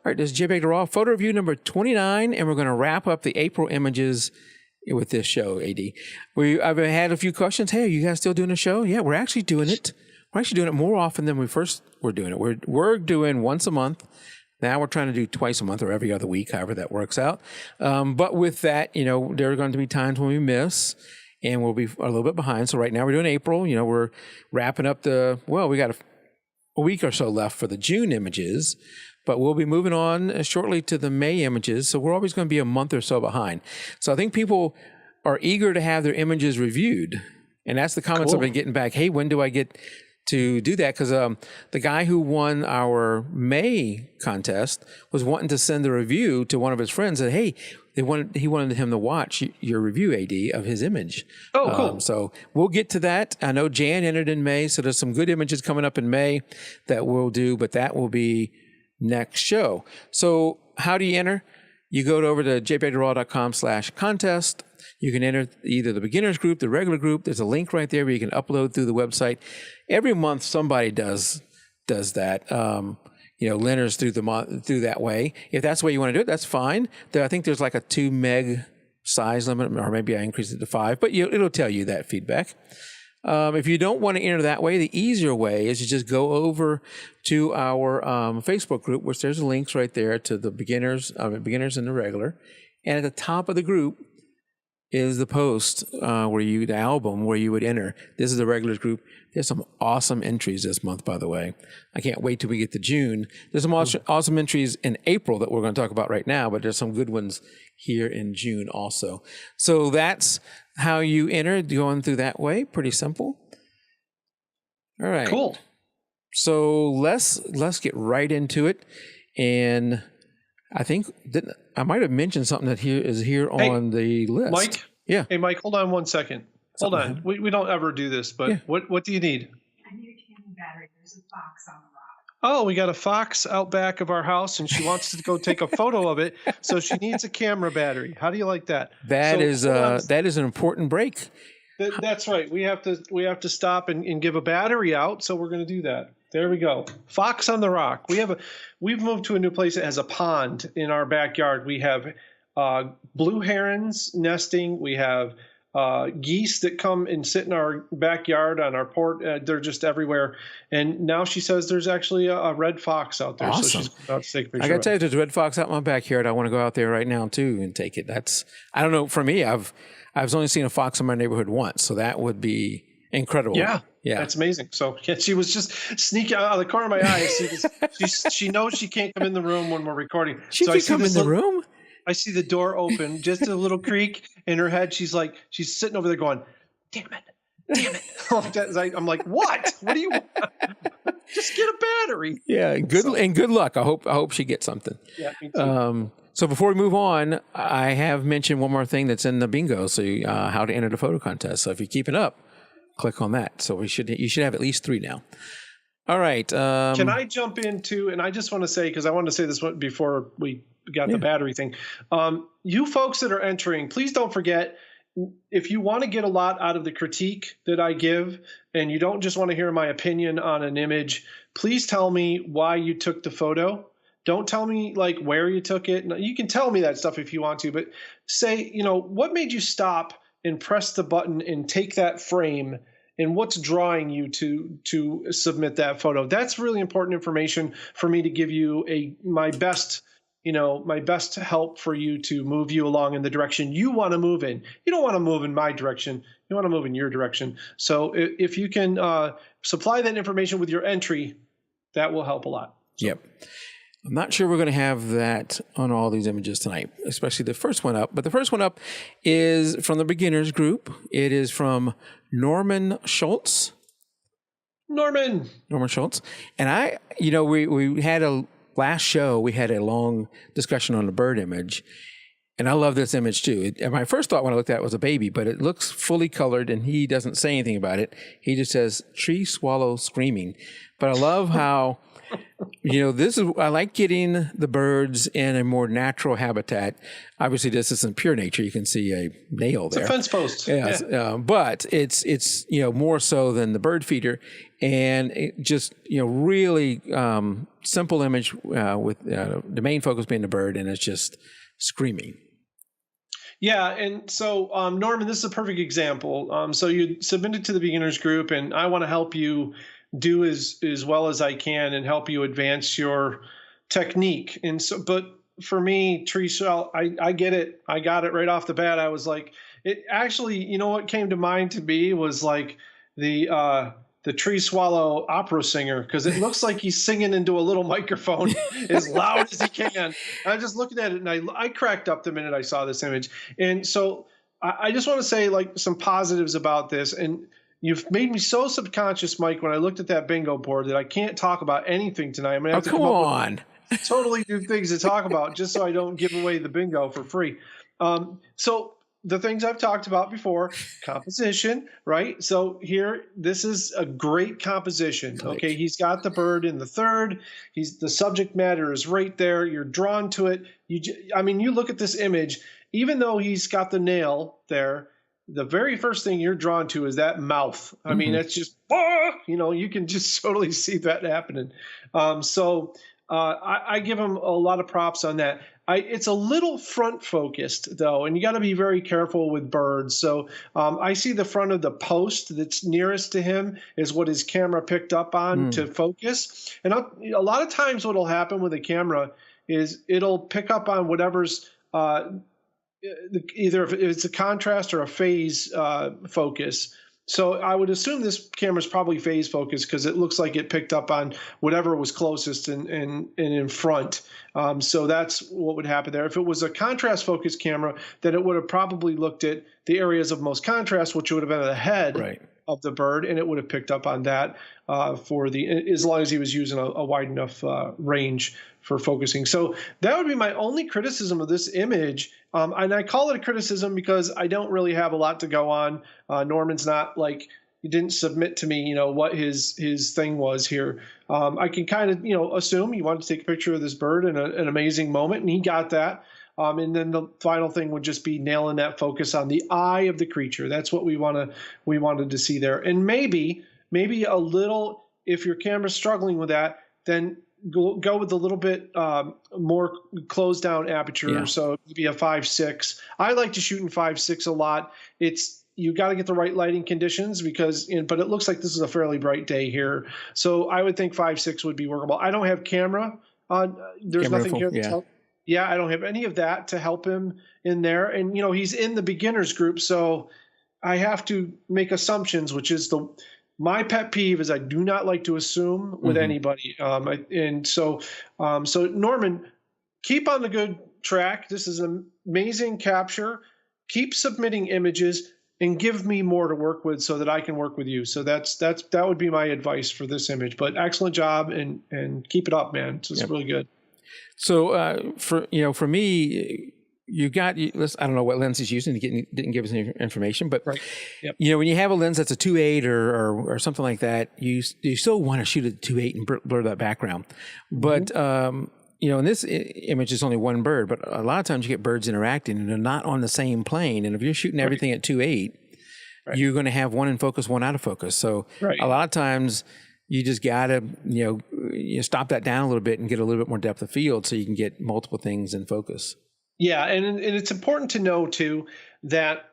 right, this is JPEG to RAW photo review number 29, and we're going to wrap up the April images with this show, AD. I've had a few questions. Hey, are you guys still doing a show? Yeah, we're actually doing it. We're actually doing it more often than we first were doing it. We're doing once a month. Now we're trying to do twice a month or every other week, however that works out. But with that, there are going to be times when we miss, and we'll be a little bit behind. So right now we're doing April. We're wrapping up we got a week or so left for the June images, but we'll be moving on shortly to the May images. So we're always going to be a month or so behind. So I think people are eager to have their images reviewed. And that's the comments I've been getting back. Hey, when do I get to do that? Because the guy who won our May contest was wanting to send a review to one of his friends that, hey, he wanted him to watch your review, AD, of his image. Oh, cool. So we'll get to that. I know Jan entered in May, so there's some good images coming up in May that we'll do, but that will be next show. So how do you enter? You go over to jpegtoraw.com/contest. You can enter either the beginners group, the regular group. There's a link right there where you can upload through the website. Every month somebody does that. Leonard's through that way. If that's the way you want to do it, that's fine. I think there's like a 2 meg size limit, or maybe I increased it to 5, but it'll tell you that feedback. If you don't want to enter that way, the easier way is to just go over to our Facebook group, which there's links right there to the beginners and the regular. And at the top of the group is the post the album where you would enter. This is the regulars group. There's some awesome entries this month, by the way. I can't wait till we get to June. There's some awesome entries in April that we're going to talk about right now, but there's some good ones here in June also. So that's how you enter, going through that way. Pretty simple. All right. Cool. So let's get right into it. And I think that I might have mentioned something that is here on the list. Mike? Yeah. Hey, Mike, hold on one second. Hold on. We don't ever do this, but what do you need? I need a camera battery. There's a fox on the rock. Oh, we got a fox out back of our house, and she wants to go take a photo of it, so she needs a camera battery. How do you like that? That is an important break. That's right. We have to stop and give a battery out, so we're going to do that. There we go. Fox on the rock. We've moved to a new place that has a pond in our backyard. We have blue herons nesting. We have geese that come and sit in our backyard on our porch. They're just everywhere. And now she says there's actually a red fox out there. Awesome. So she's about to take a picture. I got to tell you, there's a red fox out in my backyard. I want to go out there right now too and take it. I don't know. For me, I've only seen a fox in my neighborhood once, so that would be incredible. Yeah. That's amazing. So she was just sneaking out of the corner of my eye. She knows she can't come in the room when we're recording. She can come in the room? I see the door open, just a little creak in her head. She's sitting over there going, damn it. I'm like, what? What do you want? Just get a battery. Yeah. Good luck. I hope she gets something. Yeah, me too. So before we move on, I have mentioned one more thing that's in the bingo. So how to enter the photo contest. So if you're keeping up, click on that. So you should have at least 3 now. All right. Can I jump into, and I just want to say, because I wanted to say this one before we got the battery thing. You folks that are entering, please don't forget, if you want to get a lot out of the critique that I give, and you don't just want to hear my opinion on an image, please tell me why you took the photo. Don't tell me where you took it. You can tell me that stuff if you want to, but say, what made you stop and press the button and take that frame, and what's drawing you to submit that photo. That's really important information for me to give you my best help for you to move you along in the direction you want to move in. You don't want to move in my direction. You want to move in your direction. So if you can supply that information with your entry, that will help a lot. So. Yep. I'm not sure we're going to have that on all these images tonight, especially the first one up. But the first one up is from the beginners group. It is from Norman Schultz. Norman Schultz. And we had last show, we had a long discussion on the bird image. And I love this image too. And my first thought when I looked at it was a baby, but it looks fully colored and he doesn't say anything about it. He just says, tree swallow screaming. But I love how I like getting the birds in a more natural habitat. Obviously, this isn't pure nature. You can see a nail there. It's a fence post. Yeah. But it's more so than the bird feeder, and it just really simple image with the main focus being the bird, and it's just screaming. Yeah, and so Norman, this is a perfect example. So you submitted to the beginners group, and I want to help you do as well as I can and help you advance your technique. And so, but for me, tree swallow, I get it. I got it right off the bat. I was like, it actually, what came to mind to me was like the tree swallow opera singer, because it looks like he's singing into a little microphone as loud as he can. I'm just looking at it, and I cracked up the minute I saw this image. And so I just want to say like some positives about this. And you've made me so subconscious, Mike, when I looked at that bingo board that I can't talk about anything tonight. I'm gonna have to come on. Totally new things to talk about just so I don't give away the bingo for free. So the things I've talked about before, composition, right? So here, this is a great composition. Okay, he's got the bird in the third. The subject matter is right there. You're drawn to it. You look at this image, even though he's got the nail there, the very first thing you're drawn to is that mouth. I mean, it's just, you can just totally see that happening. I give him a lot of props on that. It's a little front focused though, and you got to be very careful with birds. So I see the front of the post that's nearest to him is what his camera picked up on to focus. And a lot of times what'll happen with a camera is it'll pick up on whatever's either if it's a contrast or a phase focus. So I would assume this camera's probably phase focused because it looks like it picked up on whatever was closest and in front. So that's what would happen there. If it was a contrast focused camera, then it would have probably looked at the areas of most contrast, which would have been at the head of the bird, and it would have picked up on that as long as he was using a wide enough range for focusing. So that would be my only criticism of this image. And I call it a criticism because I don't really have a lot to go on. Norman's not like, he didn't submit to me, what his thing was here. I can kind of, assume he wanted to take a picture of this bird in an amazing moment, and he got that. And then the final thing would just be nailing that focus on the eye of the creature. That's what we wanted to see there. And maybe a little, if your camera's struggling with that, then go with a little bit more closed down aperture. Yeah. So maybe a 5.6. I like to shoot in 5.6 a lot. You got to get the right lighting conditions but it looks like this is a fairly bright day here. So I would think 5.6 would be workable. I don't have camera. There's nothing here that's help. Yeah, I don't have any of that to help him in there. And, he's in the beginners group. So I have to make assumptions, which is my pet peeve is I do not like to assume with anybody. So Norman, keep on the good track. This is an amazing capture. Keep submitting images and give me more to work with so that I can work with you. So that would be my advice for this image. But excellent job and keep it up, man. It's just really good. So for me, I don't know what lens he's using. He didn't give us any information, but when you have a lens that's a 2.8 or something like that, you still want to shoot at 2.8 and blur that background. But in this image, it's only one bird, but a lot of times you get birds interacting and they're not on the same plane. And if you're shooting everything at 2.8, you're going to have one in focus, one out of focus. So a lot of times you just got to you stop that down a little bit and get a little bit more depth of field so you can get multiple things in focus. Yeah, and it's important to know too that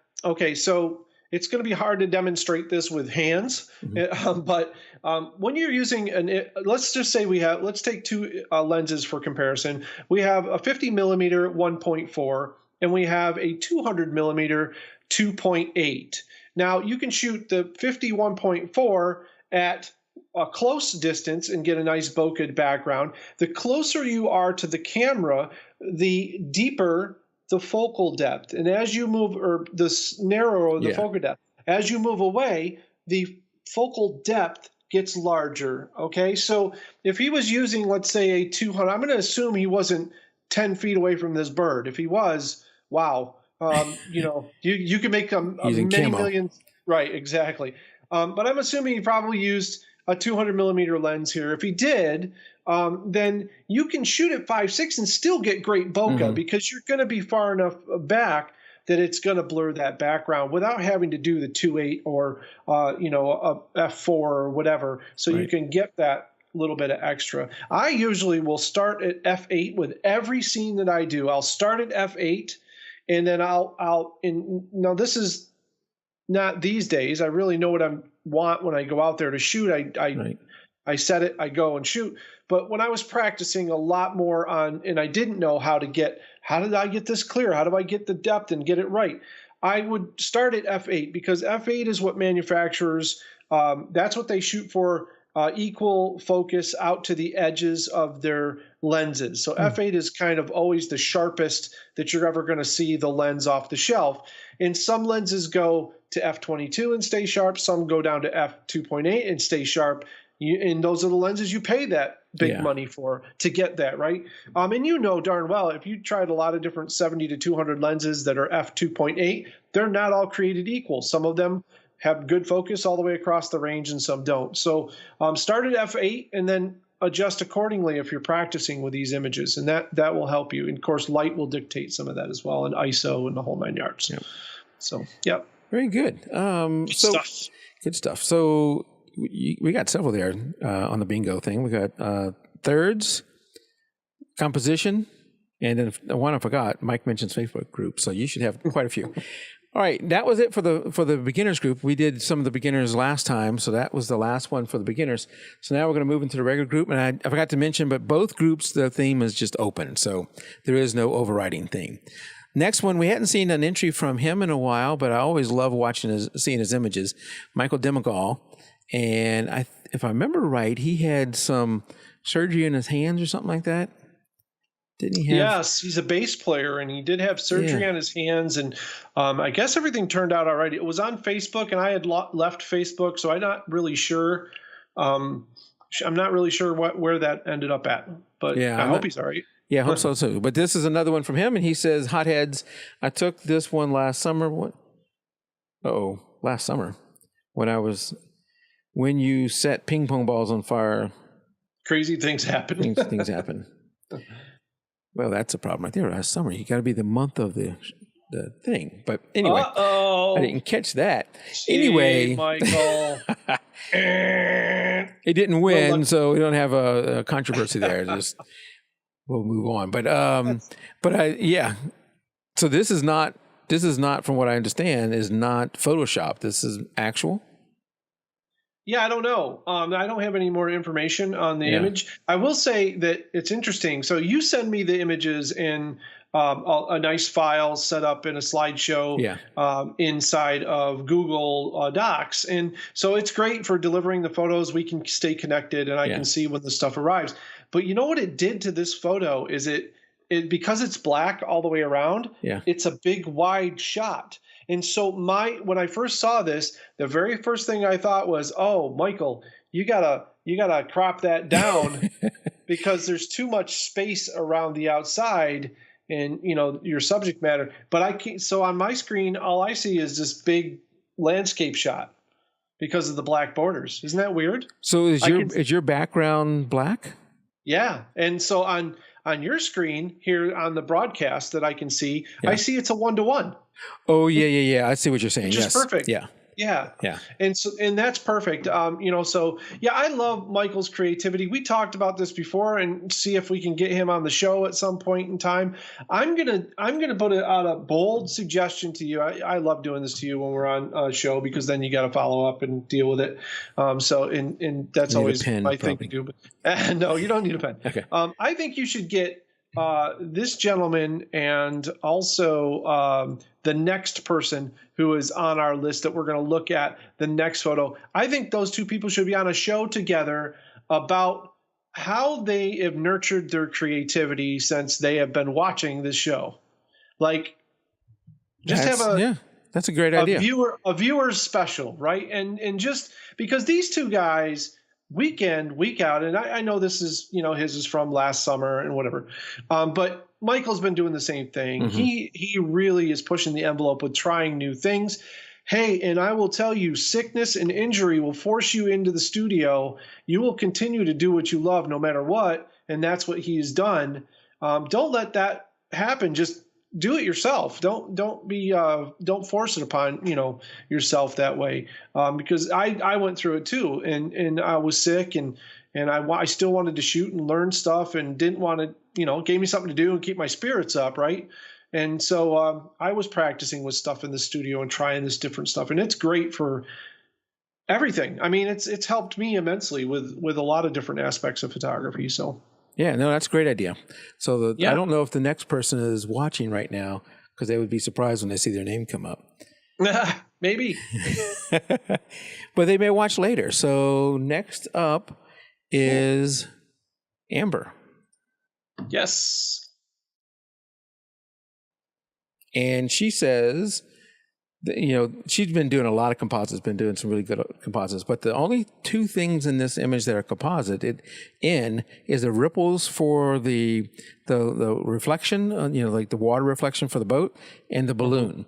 so it's going to be hard to demonstrate this with hands, but when you're using let's just say let's take two lenses for comparison. We have a 50 millimeter 1.4 and we have a 200 millimeter 2.8. Now you can shoot the 50 1.4 at a close distance and get a nice bokeh background. The closer you are to the camera, the deeper the focal depth. And as you move, or the narrower the focal depth, as you move away, the focal depth gets larger. Okay. So if he was using, let's say, a 200, I'm going to assume he wasn't 10 feet away from this bird. If he was, wow. You can make many millions. Right. Exactly. But I'm assuming he probably used a 200 millimeter lens here. If he did, then you can shoot at 5.6 and still get great bokeh because you're going to be far enough back that it's going to blur that background without having to do the 2.8 or a f4 or whatever. So you can get that little bit of extra. I usually will start at f8 with every scene that I do. I'll start at f8, and then now this is not these days. I really know what I want when I go out there to shoot. I set it, I go and shoot. But when I was practicing a lot more and I didn't know how did I get this clear? How do I get the depth and get it right? I would start at f8 because f8 is what manufacturers, that's what they shoot for, equal focus out to the edges of their lenses. So f8 is kind of always the sharpest that you're ever going to see the lens off the shelf. And some lenses go to f22 and stay sharp. Some go down to f2.8 and stay sharp. And those are the lenses you pay that big money for to get that, right? And you know darn well, if you tried a lot of different 70 to 200 lenses that are f2.8, they're not all created equal. Some of them have good focus all the way across the range and some don't. So start at f8 and then adjust accordingly if you're practicing with these images, and that will help you. And of course, light will dictate some of that as well, and ISO and the whole 9 yards. Yep. So, yep. Very good. Good stuff. So we got several there on the bingo thing. We got thirds, composition, and then one I forgot. Mike mentions Facebook group, so you should have quite a few. All right, that was it for the beginners group. We did some of the beginners last time, so that was the last one for the beginners. So now we're going to move into the regular group, and I forgot to mention, but both groups, the theme is just open, so there is no overriding theme. Next one, we hadn't seen an entry from him in a while, but I always love seeing his images. Michael Demagall, and if I remember right, he had some surgery in his hands or something like that. Didn't he have? Yes, he's a bass player, and he did have surgery on his hands, and I guess everything turned out all right. It was on Facebook, and I had left Facebook, so I'm not really sure. I'm not really sure where that ended up at, but I hope he's all right. Yeah, I hope so too. But this is another one from him, and he says, "Hotheads, I took this one last summer. Last summer, when you set ping pong balls on fire. Crazy things happen. Things happen." Well, that's a problem right there. Last summer, you got to be the month of the thing. But anyway, I didn't catch that. Anyway, Michael, it didn't win, so we don't have a controversy there. Just we'll move on. But So this is not, from what I understand, is not Photoshop. This is actual. Yeah, I don't know. I don't have any more information on the image. I will say that it's interesting. So you send me the images in a nice file set up in a slideshow inside of Google Docs. And so it's great for delivering the photos. We can stay connected, and I can see when the stuff arrives. But you know what it did to this photo is it because it's black all the way around, it's a big wide shot. And so when I first saw this, the very first thing I thought was, "Oh, Michael, you gotta crop that down because there's too much space around the outside and your subject matter." But I can't. So on my screen, all I see is this big landscape shot because of the black borders. Isn't that weird? So is your background black? Yeah, and so on your screen here on the broadcast that I can see, I see it's a 1-to-1. Oh, yeah. I see what you're saying. Which is perfect. Yeah. And that's perfect. So I love Michael's creativity. We talked about this before and see if we can get him on the show at some point in time. I'm gonna put out a bold suggestion to you. I love doing this to you when we're on a show because then you got to follow up and deal with it. And that's always my thing to do. But no, you don't need a pen. Okay. I think you should get this gentleman and also the next person who is on our list that we're going to look at the next photo. I think those two people should be on a show together about how they have nurtured their creativity since they have been watching this show. Like, that's a great idea. A viewer's special, right? And just because these two guys, week in, week out, and I know this is, his is from last summer and whatever, but Michael's been doing the same thing. Mm-hmm. He really is pushing the envelope with trying new things. Hey, and I will tell you, sickness and injury will force you into the studio. You will continue to do what you love no matter what. And that's what he's done. Don't let that happen. Just do it yourself. Don't force it upon, yourself that way. Because I went through it too, and I was sick, and I still wanted to shoot and learn stuff, and didn't want to, it gave me something to do and keep my spirits up. Right. And so I was practicing with stuff in the studio and trying this different stuff, and it's great for everything. I mean, it's helped me immensely with a lot of different aspects of photography. So yeah, no, that's a great idea. So I don't know if the next person is watching right now, because they would be surprised when they see their name come up. Maybe, but they may watch later. So next up is Amber. Yes. And she says, she's been doing a lot of composites, been doing some really good composites, but the only two things in this image that are composited in is the ripples for the reflection, like the water reflection for the boat, and the balloon.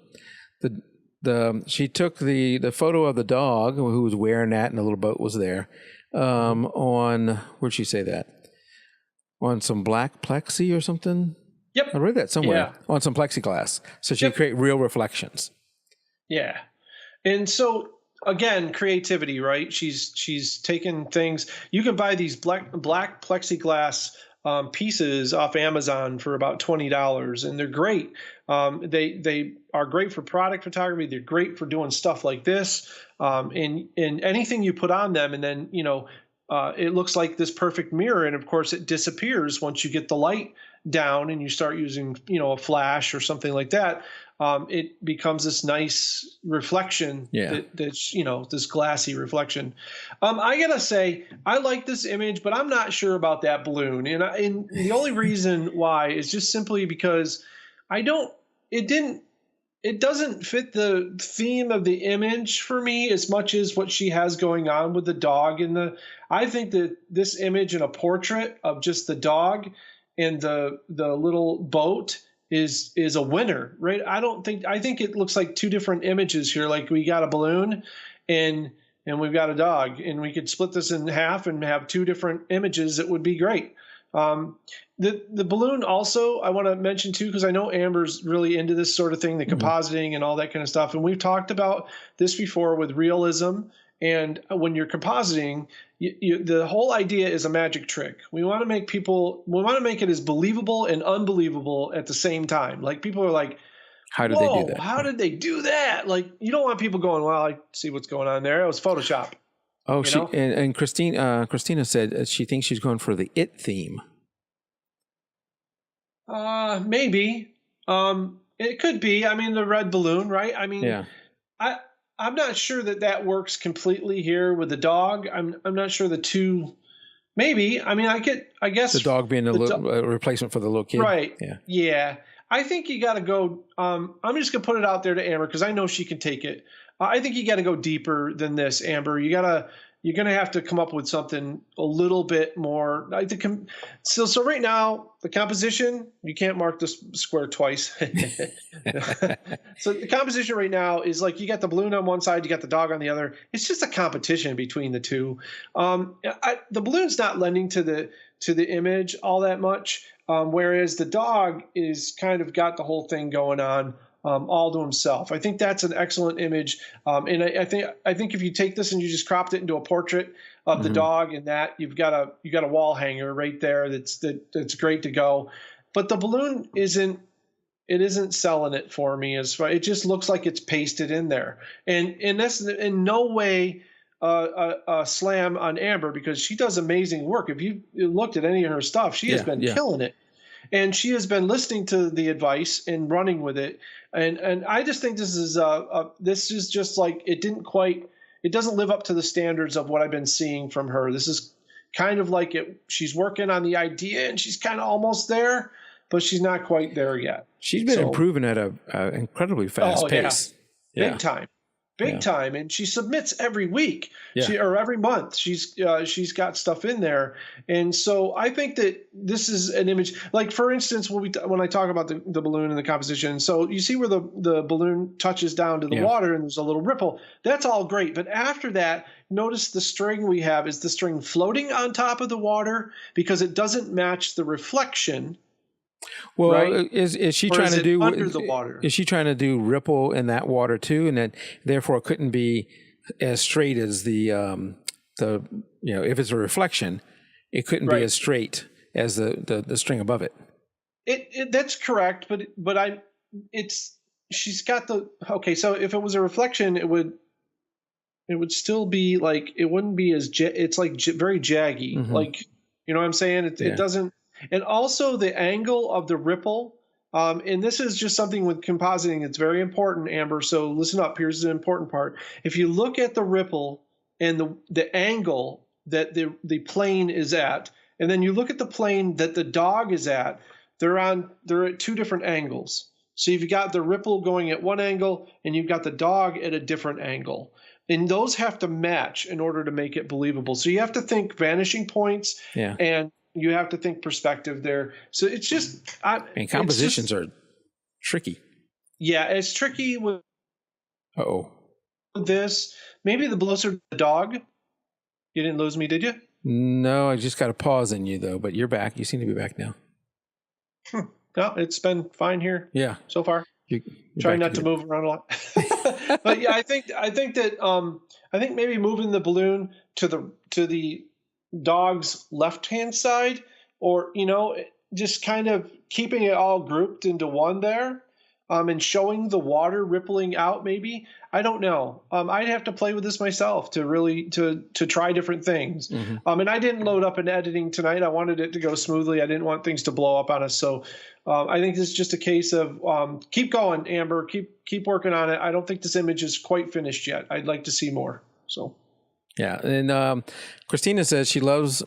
She took the photo of the dog who was wearing that, and the little boat was there. On, where'd she say that? On some black plexi or something? Yep. I read that somewhere. On some plexiglass. So she create real reflections. Yeah. And so again, creativity, right? She's taken things. You can buy these black plexiglass pieces off Amazon for about $20, and they're great. They are great for product photography. They're great for doing stuff like this. And anything you put on them, and then it looks like this perfect mirror, and of course it disappears once you get the light down and you start using a flash or something like that. It becomes this nice reflection. That's this glassy reflection. I gotta say, I like this image, but I'm not sure about that balloon, and the only reason why is just simply because it doesn't fit the theme of the image for me as much as what she has going on with the dog. I think that this image in a portrait of just the dog and the little boat is a winner, right? I think it looks like two different images here. Like we got a balloon and we've got a dog, and we could split this in half and have two different images. It would be great. The balloon also I want to mention too, because I know Amber's really into this sort of thing, the compositing and all that kind of stuff. And we've talked about this before with realism. And when you're compositing, the whole idea is a magic trick. We want to make it as believable and unbelievable at the same time. Like people are like, how did they do that? How did they do that? Like you don't want people going, well, I see what's going on there. It was Photoshop. Oh, and Christina said she thinks she's going for the It theme. Maybe. It could be. I mean, the red balloon, right? I mean, yeah. I'm not sure that works completely here with the dog. I'm not sure the two. Maybe. I mean, I guess the dog being a replacement for the little kid, right? Yeah. Yeah. I think you got to go. I'm just gonna put it out there to Amber because I know she can take it. I think you got to go deeper than this, Amber. You're going to have to come up with something a little bit more. So right now, the composition, you can't mark this square twice. So the composition right now is like you got the balloon on one side, you got the dog on the other. It's just a competition between the two. The balloon's not lending to the image all that much, whereas the dog is kind of got the whole thing going on. All to himself. I think that's an excellent image, and I think if you take this and you just cropped it into a portrait of the dog, and that you've got a wall hanger right there that's great to go. But the balloon isn't selling it for me as far. It just looks like it's pasted in there, and that's in no way a slam on Amber because she does amazing work. If you looked at any of her stuff, she has been killing it. And she has been listening to the advice and running with it. And I just think this is just like it doesn't live up to the standards of what I've been seeing from her. This is kind of like she's working on the idea and she's kind of almost there, but she's not quite there yet. She's been improving at an incredibly fast pace. Yeah. Big time. big time, and she submits every week, Yeah. or every month. She's got stuff in there, and so I think that this is an image. Like for instance, when I talk about the balloon and the composition, so you see where the balloon touches down to the water, and there's a little ripple. That's all great, but after that, notice the string we have is the string floating on top of the water because it doesn't match the reflection. Well, right? is she Or trying is to it do under the water? Is she trying to do ripple in that water too, and that therefore it couldn't be as straight as the if it's a reflection, it couldn't be as straight as the string above it. That's correct, but she's got the So if it was a reflection, it would still be like, it wouldn't be as it's like very jaggy, like, you know what I'm saying? It doesn't. And also the angle of the ripple, and this is just something with compositing that's very important, Amber. So listen up. Here's the important part. If you look at the ripple and the angle that the plane is at, and then you look at the plane that the dog is at, they're at two different angles. So you've got the ripple going at one angle, and you've got the dog at a different angle. And those have to match in order to make it believable. So you have to think vanishing points, and you have to think perspective there. So it's just, compositions are tricky. Yeah, it's tricky with this. Maybe the closer to the dog. You didn't lose me, did you? No, I just got a pause in you though, but you're back. You seem to be back now. No, it's been fine here. Yeah, so far. You're trying not to move around a lot. But yeah, I think maybe moving the balloon to the dog's left-hand side, or just kind of keeping it all grouped into one there, and showing the water rippling out. Maybe, I don't know. I'd have to play with this myself to really to try different things. And I didn't load up an editing tonight. I wanted it to go smoothly. I didn't want things to blow up on us. So I think this is just a case of keep going, Amber. Keep working on it. I don't think this image is quite finished yet. I'd like to see more. So. Yeah, and Christina says she loves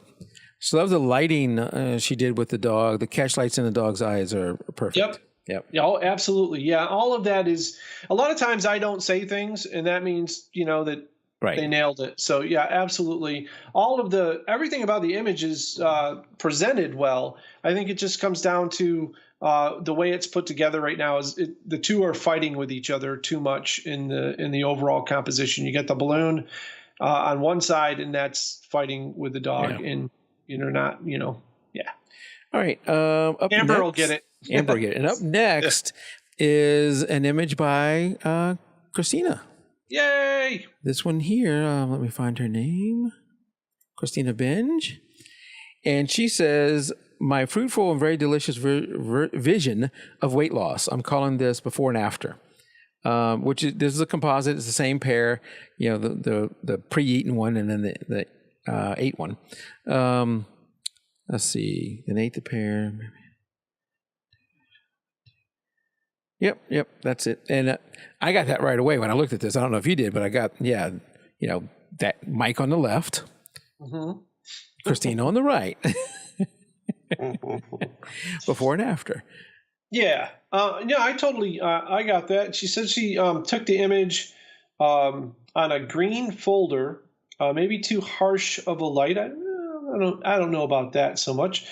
the lighting she did with the dog. The catch lights in the dog's eyes are perfect. Yep. Yeah, oh, absolutely. Yeah, all of that is. A lot of times I don't say things, and that means that they nailed it. So yeah, absolutely. Everything about the image is presented well. I think it just comes down to the way it's put together right now. The two are fighting with each other too much in the overall composition. You get the balloon on one side, and that's fighting with the dog, and not. All right. Amber will get it. Amber will get it. And up next is an image by Christina. Yay! This one here. Let me find her name. Christina Binge, and she says, "My fruitful and very delicious vision of weight loss. I'm calling this before and after." This is a composite. It's the same pair, the pre-eaten one and then the ate one. Let's see, then ate the pair. Yep, that's it. And I got that right away when I looked at this. I don't know if you did, but I got that Mike on the left, Christina on the right, before and after. Yeah. I totally, I got that. She said she took the image on a green folder, maybe too harsh of a light. I don't know about that so much.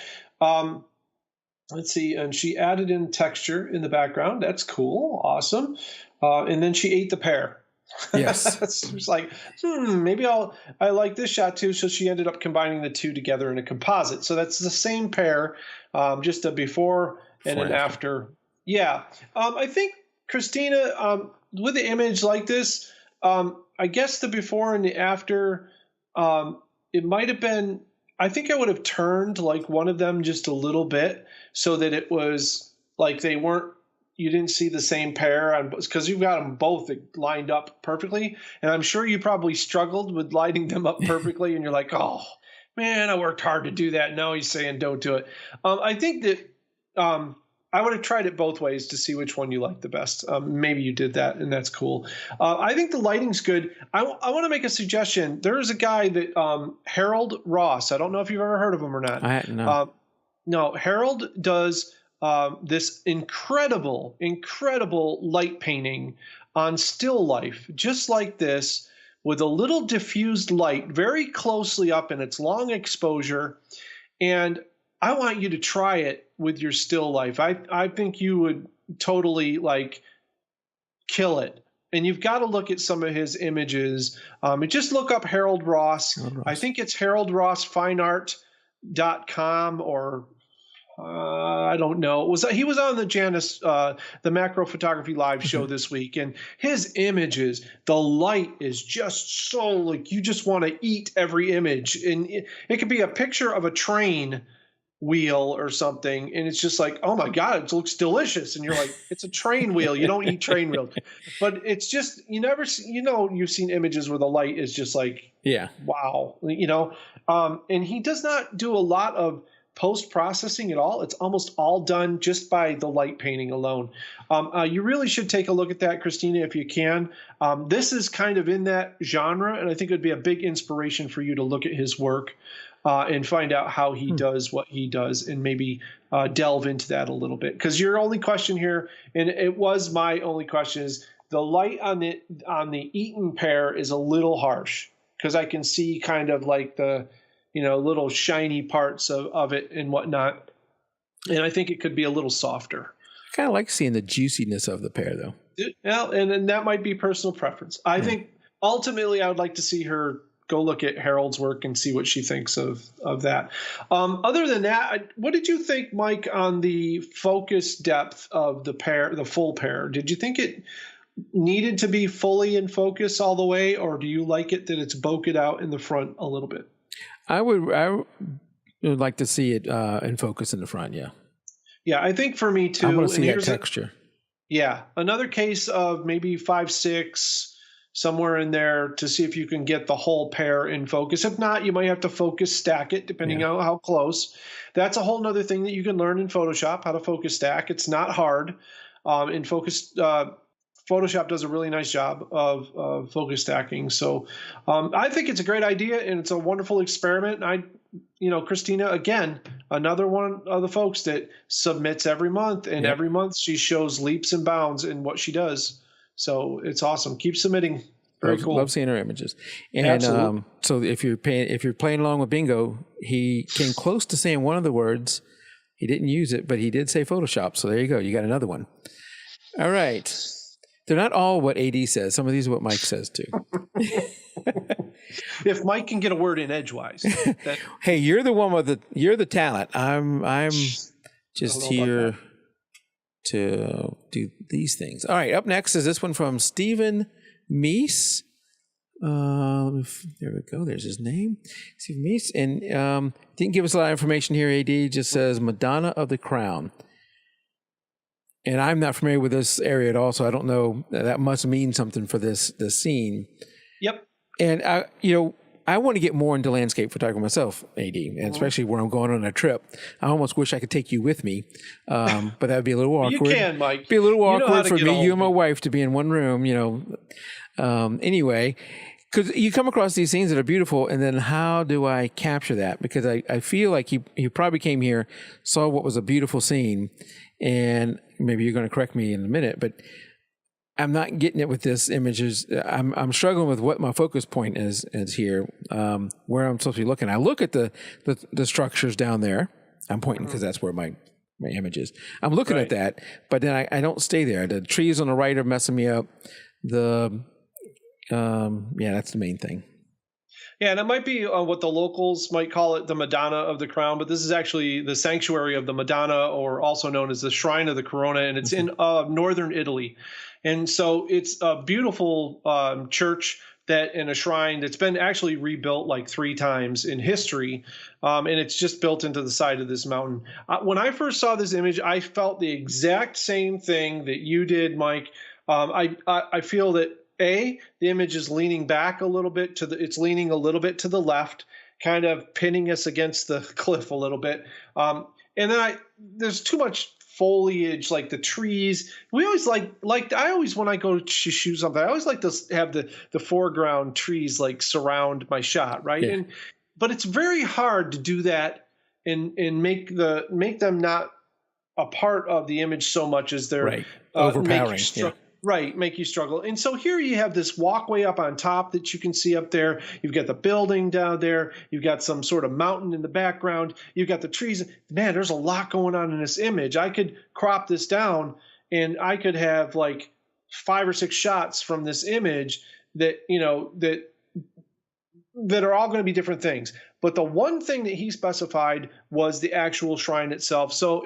Let's see. And she added in texture in the background. That's cool. Awesome. And then she ate the pear. Yes. It's like, maybe I like this shot too. So she ended up combining the two together in a composite. So that's the same pair, just a before and an after. Yeah. I think Christina, with the image like this, I guess the before and the after, it might have been, I think I would have turned like one of them just a little bit so that it was like you didn't see the same pair, because you've got them both lined up perfectly. And I'm sure you probably struggled with lining them up perfectly. And you're like, oh man, I worked hard to do that. Now he's saying don't do it. I think that I would have tried it both ways to see which one you liked the best. Maybe you did that, and that's cool. I think the lighting's good. I want to make a suggestion. There's a guy that Harold Ross. I don't know if you've ever heard of him or not. No, Harold does this incredible light painting on still life, just like this, with a little diffused light very closely up in its long exposure. And I want you to try it with your still life. I think you would totally like kill it. And you've got to look at some of his images. And just look up Harold Ross. I think it's haroldrossfineart.com or I don't know. He was on the Janice, the Macro Photography Live show this week, and his images, the light is just so like you just want to eat every image, and it could be a picture of a train wheel or something, and it's just like, oh my God, it looks delicious, and you're like, it's a train wheel. You don't eat train wheels, but it's just you've seen images where the light is just like, yeah, wow, and he does not do a lot of post-processing at all. It's almost all done just by the light painting alone. You really should take a look at that, Christina, if you can. This is kind of in that genre, and I think it would be a big inspiration for you to look at his work and find out how he does what he does, and maybe delve into that a little bit. Because your only question here, and it was my only question, is the light on the Eaton pear is a little harsh, because I can see kind of like the little shiny parts of it and whatnot. And I think it could be a little softer. I kind of like seeing the juiciness of the pear, though. Well, and then that might be personal preference. I think ultimately I would like to see her go look at Harold's work and see what she thinks of that. Other than that, what did you think, Mike, on the focus depth of the pear, the full pear? Did you think it needed to be fully in focus all the way, or do you like it that it's bokeh out in the front a little bit? I would like to see it in focus in the front, yeah. Yeah, I think for me too. I want to see that texture. Another case of maybe 5.6, somewhere in there, to see if you can get the whole pear in focus. If not, you might have to focus stack it, depending on how close. That's a whole nother thing that you can learn in Photoshop, how to focus stack. It's not hard. In focus, Photoshop does a really nice job of focus stacking. So I think it's a great idea, and it's a wonderful experiment. Christina, again, another one of the folks that submits every month, and every month she shows leaps and bounds in what she does. So it's awesome. Keep submitting. Very cool. Love seeing her images. And so if you're playing along with Bingo, he came close to saying one of the words. He didn't use it, but he did say Photoshop. So there you go. You got another one. All right. They're not all what AD says. Some of these are what Mike says too. If Mike can get a word in edgewise. Hey, you're the talent. I'm just here to do these things. All right. Up next is this one from Stephen Meese. There we go. There's his name, Stephen Meese, and didn't give us a lot of information here. AD just says Madonna of the Crown. And I'm not familiar with this area at all, so I don't know. That must mean something for this scene. Yep. And I want to get more into landscape photography myself, AD, and especially where I'm going on a trip. I almost wish I could take you with me, but that would be a little awkward. You can, Mike. Be a little awkward for me, you and my wife, to be in one room. Anyway, because you come across these scenes that are beautiful, and then how do I capture that? Because I feel like he probably came here, saw what was a beautiful scene, and maybe you're going to correct me in a minute, but I'm not getting it with this images. I'm struggling with what my focus point is here, where I'm supposed to be looking. I look at the structures down there. I'm pointing because that's where my image is. I'm looking at that, but then I don't stay there. The trees on the right are messing me up. That's the main thing. Yeah, and it might be what the locals might call it the Madonna of the Crown, but this is actually the sanctuary of the Madonna, or also known as the Shrine of the Corona, and it's in northern Italy. And so it's a beautiful church in a shrine that's been actually rebuilt like 3 times in history, and it's just built into the side of this mountain. When I first saw this image, I felt the exact same thing that you did, Mike. I feel that the image is leaning back a little bit it's leaning a little bit to the left, kind of pinning us against the cliff a little bit. And then there's too much foliage, like the trees. We always when I go to shoot something, I always like to have the foreground trees like surround my shot, right? Yeah. But it's very hard to do that and make them not a part of the image so much as they're overpowering. Right, make you struggle. And so here you have this walkway up on top that you can see up there. You've got the building down there. You've got some sort of mountain in the background. You've got the trees. Man, there's a lot going on in this image. I could crop this down and I could have like 5 or 6 shots from this image that, that are all going to be different things. But the one thing that he specified was the actual shrine itself. So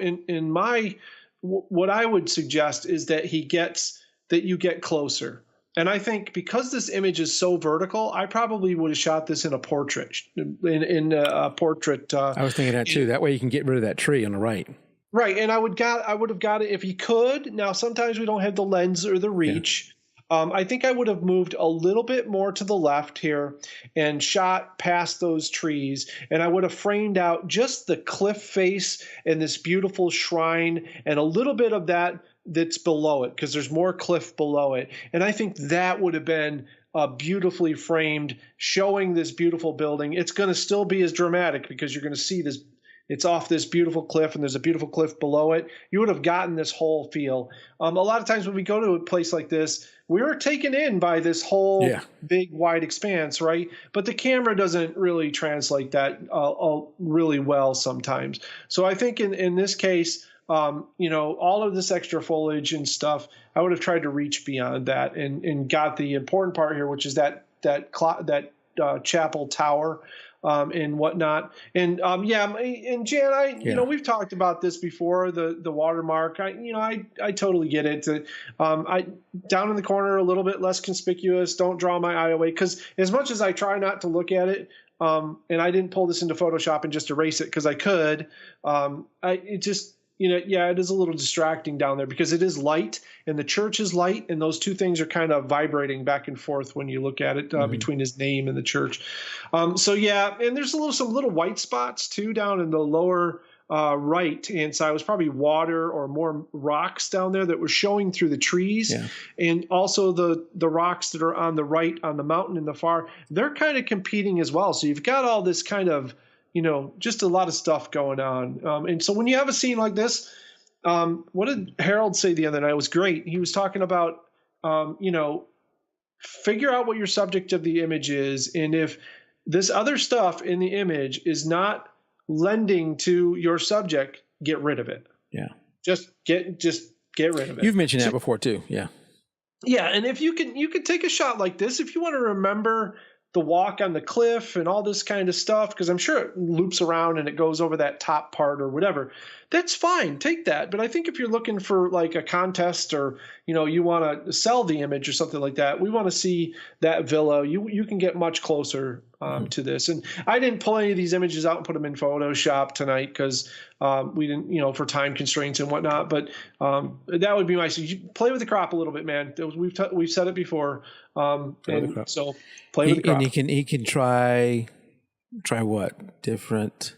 what I would suggest is that you get closer. And I think because this image is so vertical, I probably would have shot this in a portrait, in a portrait. I was thinking that too. That way you can get rid of that tree on the right. Right. And I would have got it if he could. Now, sometimes we don't have the lens or the reach. Yeah. I think I would have moved a little bit more to the left here and shot past those trees. And I would have framed out just the cliff face and this beautiful shrine and a little bit of that's below it, because there's more cliff below it. And I think that would have been beautifully framed, showing this beautiful building. It's going to still be as dramatic because you're going to see this. It's off this beautiful cliff, and there's a beautiful cliff below it. You would have gotten this whole feel. A lot of times when we go to a place like this, we're taken in by this whole big, wide expanse, right? But the camera doesn't really translate that really well sometimes. So I think in this case, all of this extra foliage and stuff, I would have tried to reach beyond that and got the important part here, which is that chapel tower. And whatnot. And and Jan, we've talked about this before, the watermark. I totally get it. I down in the corner, a little bit less conspicuous. Don't draw my eye away, because as much as I try not to look at it, and I didn't pull this into Photoshop and just erase it because I could, it is a little distracting down there because it is light and the church is light, and those two things are kind of vibrating back and forth when you look at it between his name and the church. And there's some little white spots too down in the lower right hand side. It was probably water or more rocks down there that were showing through the trees, and also the rocks that are on the right on the mountain in the far. They're kind of competing as well. So you've got all this kind of just a lot of stuff going on. And so when you have a scene like this, what did Harold say the other night? It was great. He was talking about, figure out what your subject of the image is. And if this other stuff in the image is not lending to your subject, get rid of it. Yeah. Just get rid of it. You've mentioned that before too. Yeah. Yeah. And if you could take a shot like this, if you want to remember the walk on the cliff and all this kind of stuff, because I'm sure it loops around and it goes over that top part or whatever, that's fine. Take that. But I think if you're looking for like a contest or, you want to sell the image or something like that, we want to see that villa. You can get much closer to this. And I didn't pull any of these images out and put them in Photoshop tonight because we didn't, for time constraints and whatnot. But that would be my suggestion. Play with the crop a little bit, man. We've said it before. So play with the crop. And he can try what different.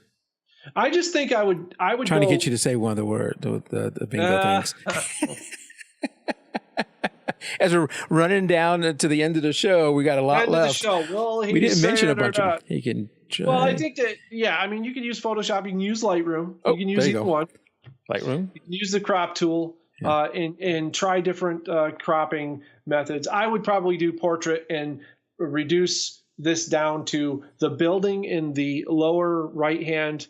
I just think I would trying to get you to say one of the word the bingo things. As we're running down to the end of the show, we got a lot left. We didn't mention a bunch of them. He can try. Well, I think that you can use Photoshop. You can use Lightroom. You can use either one. Lightroom. You can use the crop tool and try different cropping methods. I would probably do portrait and reduce this down to the building in the lower right hand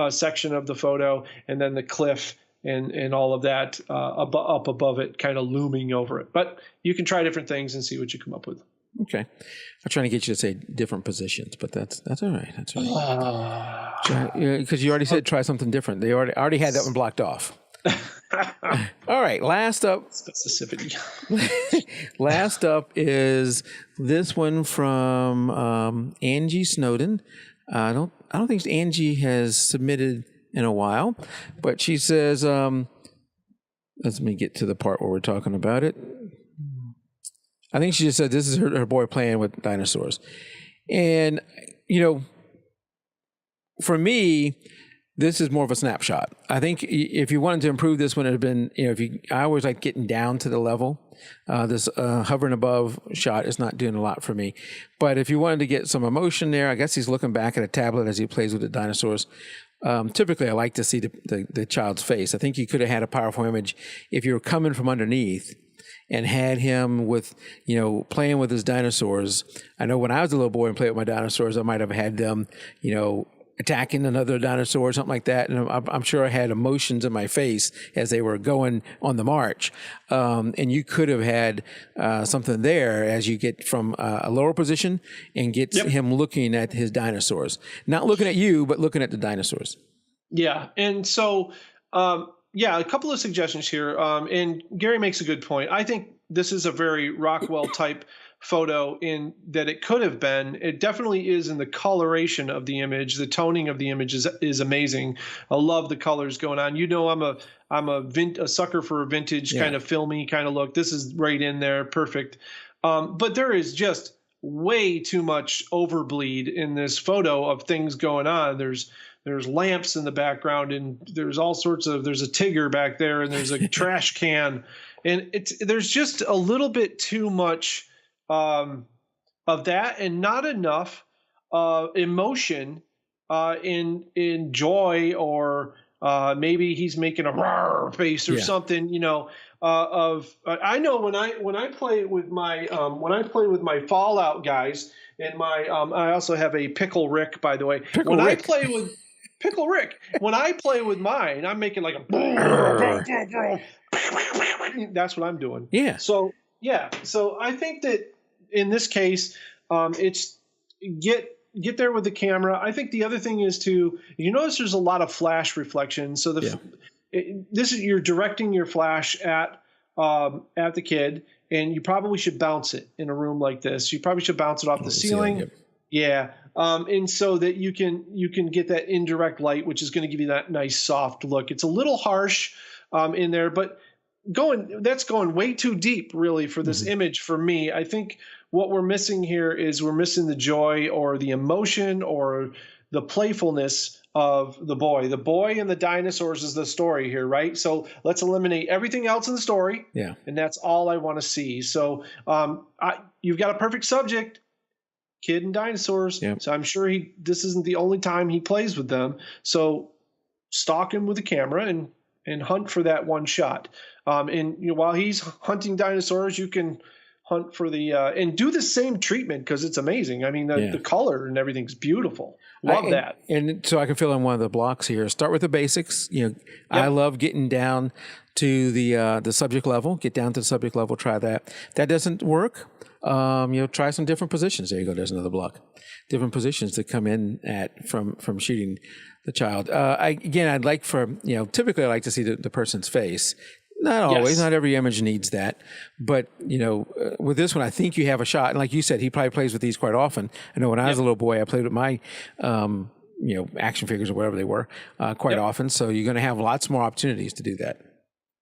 section of the photo, and then the cliff and all of that up above it, kind of looming over it. But you can try different things and see what you come up with. Okay. I'm trying to get you to say different positions, but that's all right. That's all right. Because you already said try something different. They already had that one blocked off. All right. Last up. Specificity. Last up is this one from Angie Snowden. I don't think Angie has submitted in a while, but she says, let me get to the part where we're talking about it. I think she just said this is her boy playing with dinosaurs. And, for me, this is more of a snapshot. I think if you wanted to improve this one, it would have been, I always like getting down to the level. This hovering above shot is not doing a lot for me. But if you wanted to get some emotion there, I guess he's looking back at a tablet as he plays with the dinosaurs. Typically, I like to see the child's face. I think you could have had a powerful image if you were coming from underneath and had him with, playing with his dinosaurs. I know when I was a little boy and played with my dinosaurs, I might have had them, attacking another dinosaur or something like that. And I'm sure I had emotions in my face as they were going on the march. And you could have had something there as you get from a lower position and get him looking at his dinosaurs. Not looking at you, but looking at the dinosaurs. Yeah. And so, a couple of suggestions here. And Gary makes a good point. I think this is a very Rockwell type photo in that it could have been. It definitely is in the coloration of the image. The toning of the image is amazing. I love the colors going on. I'm a sucker for a vintage kind of filmy kind of look. This is right in there, perfect. But there is just way too much overbleed in this photo of things going on. There's lamps in the background, and there's all sorts of. There's a Tigger back there, and there's a trash can, and there's just a little bit too much of that, and not enough emotion in joy, or maybe he's making a rawr face or something. I know when I play with my Fallout guys, and I also have a Pickle Rick, by the way. I play with Pickle Rick, when I play with mine, I'm making like a. That's what I'm doing. Yeah. So I think that in this case, it's get there with the camera. I think the other thing is you notice there's a lot of flash reflection. So you're directing your flash at the kid, and you probably should bounce it in a room like this. You probably should bounce it off the ceiling. Yeah. And so that you can get that indirect light, which is going to give you that nice soft look. It's a little harsh in there, but that's going way too deep really for this image for me. I think what we're missing here is we're missing the joy or the emotion or the playfulness of the boy. The boy and the dinosaurs is the story here, right? So let's eliminate everything else in the story. Yeah. And that's all I want to see. So you've got a perfect subject. Kid and dinosaurs. Yep. So I'm sure this isn't the only time he plays with them. So stalk him with a camera and hunt for that one shot. And while he's hunting dinosaurs, you can hunt for and do the same treatment because it's amazing. I mean, the color and everything's beautiful. Love that. And so I can fill in one of the blocks here. Start with the basics. I love getting down to the subject level. Get down to the subject level. Try that. That doesn't work. Try some different positions. There you go. There's another block. Different positions to come in at from shooting the child. I'd like typically I like to see the person's face. Not always. Yes. Not every image needs that. But, with this one, I think you have a shot. And like you said, he probably plays with these quite often. I know when I was a little boy, I played with my, action figures or whatever they were quite often. So you're going to have lots more opportunities to do that.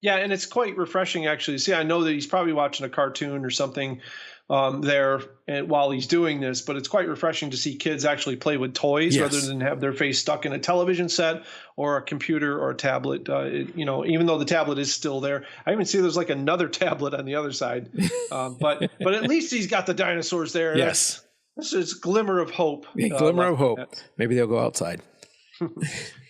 Yeah, and it's quite refreshing, actually. See, I know that he's probably watching a cartoon or something there while he's doing this, but it's quite refreshing to see kids actually play with toys rather than have their face stuck in a television set or a computer or a tablet. Even though the tablet is still there, I even see there's like another tablet on the other side. But at least he's got the dinosaurs there. Yes, that's just a glimmer of hope. Glimmer of hope. Maybe they'll go outside.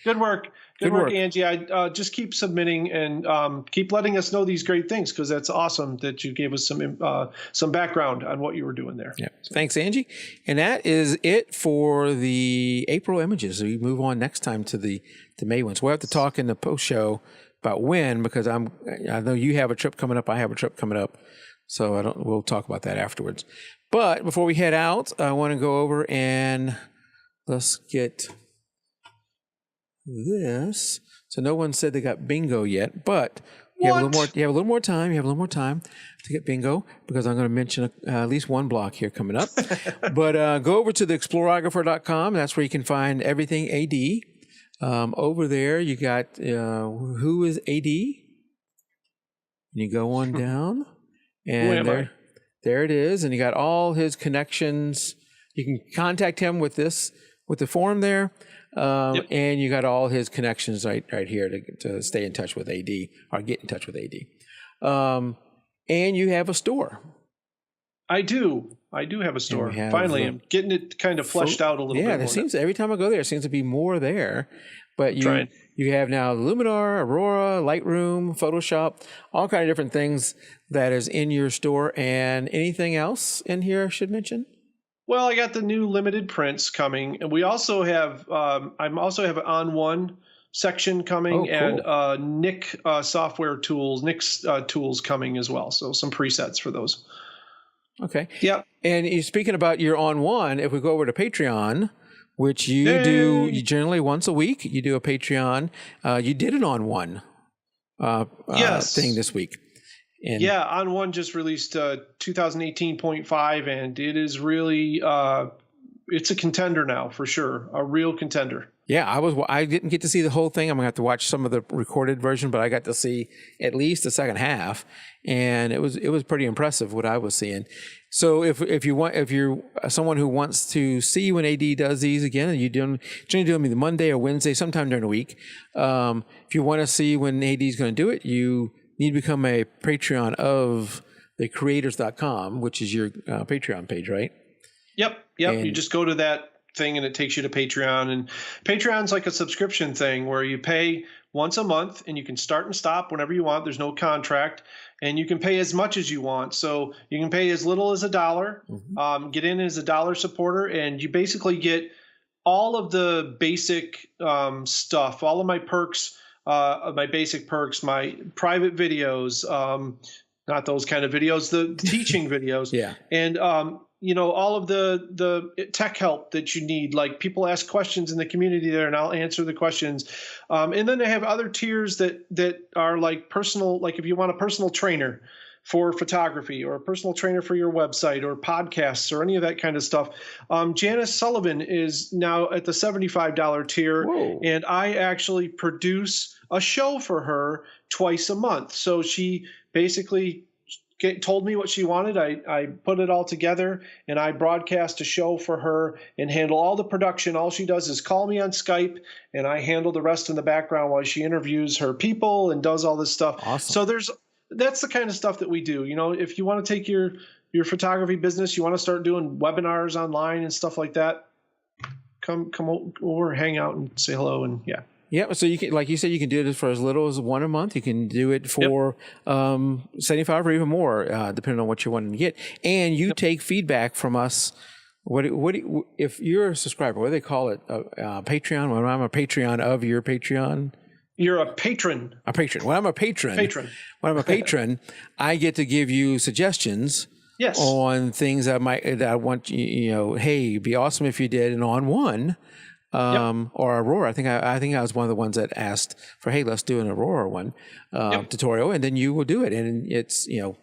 Good work. Good work, Angie. I just keep submitting and keep letting us know these great things because that's awesome that you gave us some background on what you were doing there. Yeah. So. Thanks, Angie. And that is it for the April images. We move on next time to the May ones. We'll have to talk in the post show about when because I know you have a trip coming up. I have a trip coming up, so we'll talk about that afterwards. But before we head out, I want to go over and let's get this. So no one said they got bingo yet, but you have a little more time. You have a little more time to get bingo because I'm going to mention at least one block here coming up. But go over to the explorographer.com. That's where you can find everything AD. Over there, you got who is AD. And you go on down, and there it is. And you got all his connections. You can contact him with the form there. And you got all his connections right here to stay in touch with AD or get in touch with AD. And you have a store. I do have a store. Finally, I'm getting it kind of fleshed out a little bit. Yeah, there seems every time I go there, seems to be more there. But You have now Luminar, Aurora, Lightroom, Photoshop, all kind of different things that is in your store. And anything else in here I should mention? Well, I got the new limited prints coming, and we also have I also have an On One section coming, cool. and Nick software tools, Nick's tools coming as well. So some presets for those. Okay. Yeah. And speaking about your On One, if we go over to Patreon, which you Yay. do generally once a week, you do a Patreon. You did an On One Yes. thing this week. And yeah, On One just released 2018.5, and it is really it's a contender now for sure, a real contender. Yeah, I didn't get to see the whole thing. I'm gonna have to watch some of the recorded version, but I got to see at least the second half, and it was pretty impressive what I was seeing. So if you're someone who wants to see when AD does these again, and generally do them either Monday or Wednesday, sometime during the week. If you want to see when AD is going to do it, you need to become a Patreon of thecreators.com, which is your Patreon page, right? Yep. And you just go to that thing and it takes you to Patreon, and Patreon's like a subscription thing where you pay once a month and you can start and stop whenever you want. There's no contract, and you can pay as much as you want. So you can pay as little as $1, get in as a $1 supporter, and you basically get all of the basic stuff, all of my perks, my basic perks, my private videos, not those kind of videos, the teaching videos. Yeah. And all of the tech help that you need. Like, people ask questions in the community there, and I'll answer the questions. And then they have other tiers that are like personal, like if you want a personal trainer for photography, or a personal trainer for your website or podcasts or any of that kind of stuff. Janice Sullivan is now at the $75 tier. Whoa. And I actually produce a show for her twice a month. So she basically told me what she wanted. I put it all together, and I broadcast a show for her and handle all the production. All she does is call me on Skype, and I handle the rest in the background while she interviews her people and does all this stuff. Awesome. So that's the kind of stuff that we do. If you want to take your photography business, you want to start doing webinars online and stuff like that, come over, hang out, and say hello. And yeah. Yeah, so you can, like you said, you can do this for as little as one a month. You can do it for 75 or even more, depending on what you're wanting to get. And you take feedback from us. If you're a subscriber, what do they call it? Patreon. When I'm a Patreon of your Patreon. You're a patron. A patron. When I'm a patron. When I'm a patron, I get to give you suggestions. Yes. On things that I want hey, it'd be awesome if you did an On One. Or Aurora. I think I was one of the ones that asked for, hey, let's do an Aurora one tutorial, and then you will do it. And it's, an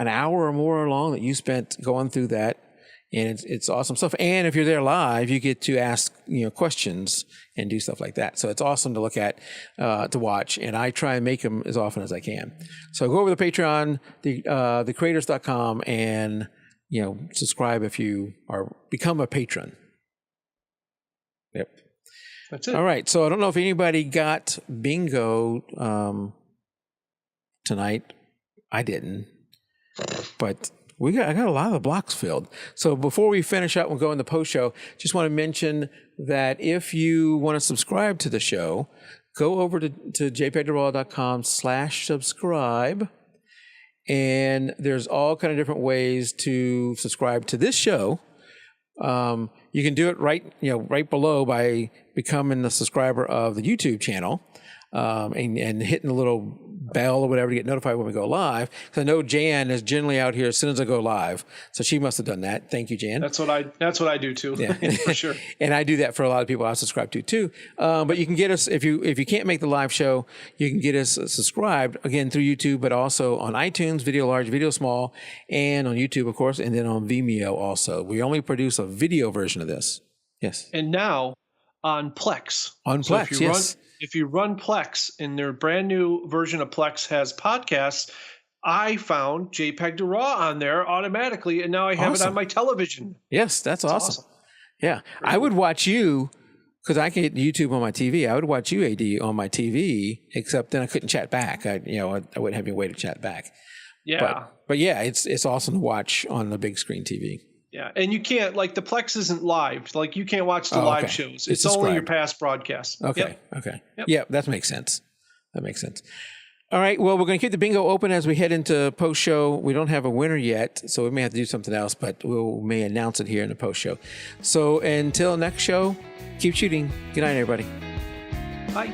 hour or more long that you spent going through that. And it's awesome stuff. And if you're there live, you get to ask, questions and do stuff like that. So it's awesome to look at, to watch. And I try and make them as often as I can. So go over to Patreon, thecreators.com, and, subscribe if you become a patron. Yep. That's it. All right. So I don't know if anybody got bingo tonight. I didn't, but I got a lot of the blocks filled. So before we finish up and go in the post show, just want to mention that if you want to subscribe to the show, go over to jpegderaw.com/subscribe. And there's all kind of different ways to subscribe to this show. You can do it right below by becoming a subscriber of the YouTube channel, and hitting the little bell or whatever to get notified when we go live. Because I know Jan is generally out here as soon as I go live, so she must have done that. Thank you, Jan. That's what I do too. Yeah. For sure. And I do that for a lot of people I subscribe to too. But you can get us if you can't make the live show, you can get us subscribed again through YouTube, but also on iTunes, video large, video small, and on YouTube, of course, and then on Vimeo also. We only produce a video version of this. Yes. And now on Plex. On Plex, yes. If you run Plex, and their brand new version of Plex has podcasts, I found JPEG to RAW on there automatically, and now I have it on my television. Yes, that's awesome. Yeah. Great. I would watch you, because I can get YouTube on my TV. I would watch you, AD, on my TV, except then I couldn't chat back. I wouldn't have any way to chat back. Yeah. But yeah, it's awesome to watch on the big screen TV. Yeah, and you can't, like, the Plex isn't live. Like, you can't watch the live shows. It's only your past broadcasts. Okay. Okay. Yep, that makes sense. That makes sense. All right. Well, we're going to keep the bingo open as we head into post show. We don't have a winner yet, so we may have to do something else, but we may announce it here in the post show. So until next show, keep shooting. Good night, everybody. Bye.